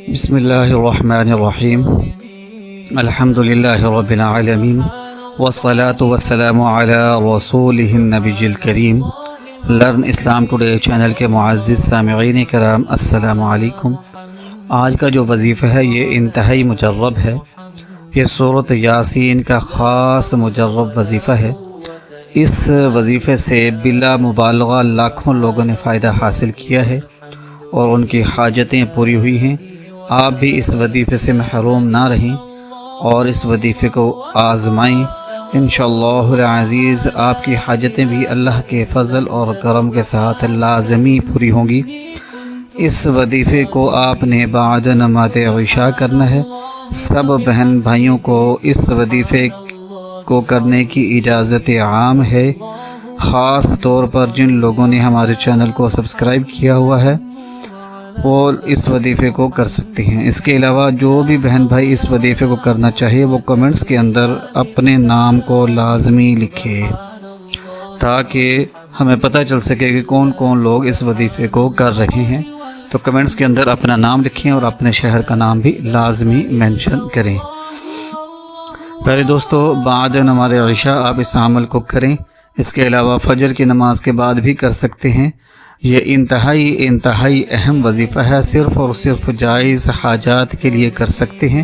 بسم اللہ الرحمن الرحیم الحمد للہ رب العالمین والصلاة والسلام علی رسولہ النبی الکریم۔ لرن اسلام ٹوڈے چینل کے معزز سامعین کرام، السلام علیکم۔ آج کا جو وظیفہ ہے یہ انتہائی مجرب ہے، یہ سورۃ یاسین کا خاص مجرب وظیفہ ہے۔ اس وظیفے سے بلا مبالغہ لاکھوں لوگوں نے فائدہ حاصل کیا ہے اور ان کی حاجتیں پوری ہوئی ہیں۔ آپ بھی اس وظیفے سے محروم نہ رہیں اور اس وظیفے کو آزمائیں۔ انشاءاللہ العزیز آپ کی حاجتیں بھی اللہ کے فضل اور کرم کے ساتھ لازمی پوری ہوں گی۔ اس وظیفے کو آپ نے بعد نماز عشاء کرنا ہے۔ سب بہن بھائیوں کو اس وظیفے کو کرنے کی اجازت عام ہے، خاص طور پر جن لوگوں نے ہمارے چینل کو سبسکرائب کیا ہوا ہے وہ اس وظیفے کو کر سکتے ہیں۔ اس کے علاوہ جو بھی بہن بھائی اس وظیفے کو کرنا چاہے وہ کمنٹس کے اندر اپنے نام کو لازمی لکھے تاکہ ہمیں پتہ چل سکے کہ کون کون لوگ اس وظیفے کو کر رہے ہیں۔ تو کمنٹس کے اندر اپنا نام لکھیں اور اپنے شہر کا نام بھی لازمی مینشن کریں۔ پہلے دوستو، بعد نماز عشاء آپ اس عمل کو کریں۔ اس کے علاوہ فجر کی نماز کے بعد بھی کر سکتے ہیں۔ یہ انتہائی اہم وظیفہ ہے، صرف اور صرف جائز حاجات کے لیے کر سکتے ہیں۔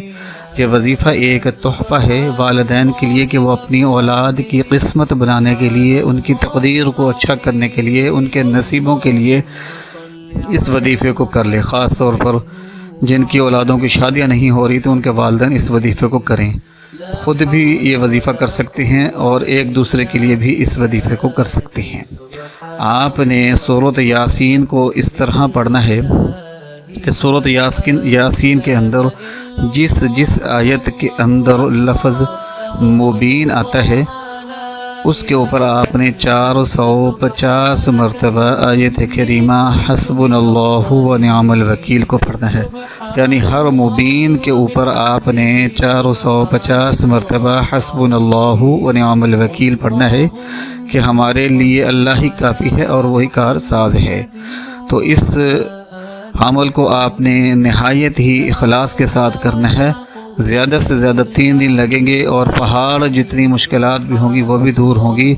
یہ وظیفہ ایک تحفہ ہے والدین کے لیے کہ وہ اپنی اولاد کی قسمت بنانے کے لیے، ان کی تقدیر کو اچھا کرنے کے لیے، ان کے نصیبوں کے لیے اس وظیفے کو کر لے۔ خاص طور پر جن کی اولادوں کی شادیاں نہیں ہو رہی تو ان کے والدین اس وظیفے کو کریں۔ خود بھی یہ وظیفہ کر سکتے ہیں اور ایک دوسرے کے لیے بھی اس وظیفے کو کر سکتے ہیں۔ آپ نے سورۃ یاسین کو اس طرح پڑھنا ہے کہ سورۃ یاسین کے اندر جس آیت کے اندر لفظ مبین آتا ہے اس کے اوپر آپ نے 450 مرتبہ آیت کریمہ حسبنا اللہ و نعم الوکیل کو پڑھنا ہے، یعنی ہر مبین کے اوپر آپ نے 450 مرتبہ حسبنا اللہ و نعم الوکیل پڑھنا ہے کہ ہمارے لیے اللہ ہی کافی ہے اور وہی کار ساز ہے۔ تو اس عمل کو آپ نے نہایت ہی اخلاص کے ساتھ کرنا ہے۔ زیادہ سے زیادہ 3 دن لگیں گے اور پہاڑ جتنی مشکلات بھی ہوں گی وہ بھی دور ہوں گی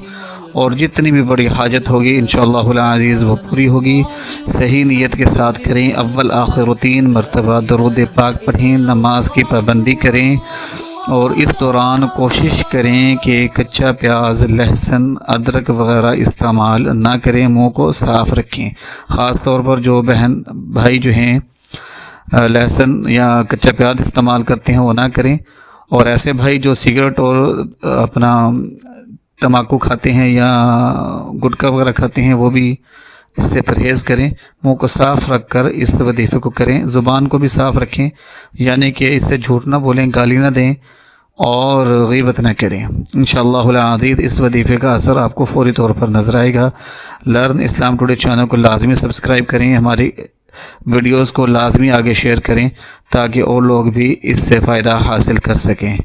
اور جتنی بھی بڑی حاجت ہوگی انشاءاللہ العزیز وہ پوری ہوگی۔ صحیح نیت کے ساتھ کریں، اول آخر و 3 مرتبہ درود پاک پڑھیں، نماز کی پابندی کریں اور اس دوران کوشش کریں کہ کچا پیاز، لہسن، ادرک وغیرہ استعمال نہ کریں، منہ کو صاف رکھیں۔ خاص طور پر جو بہن بھائی جو ہیں لہسن یا کچا پیاز استعمال کرتے ہیں وہ نہ کریں، اور ایسے بھائی جو سگریٹ اور اپنا تمباکو کھاتے ہیں یا گٹکا وغیرہ کھاتے ہیں وہ بھی اس سے پرہیز کریں۔ منہ کو صاف رکھ کر اس وظیفے کو کریں، زبان کو بھی صاف رکھیں، یعنی کہ اس سے جھوٹ نہ بولیں، گالی نہ دیں اور غیبت نہ کریں۔ انشاءاللہ العزیز اس وظیفے کا اثر آپ کو فوری طور پر نظر آئے گا۔ لرن اسلام ٹوڈے چینل کو لازمی سبسکرائب کریں، ہماری ویڈیوز کو لازمی آگے شیئر کریں تاکہ اور لوگ بھی اس سے فائدہ حاصل کر سکیں۔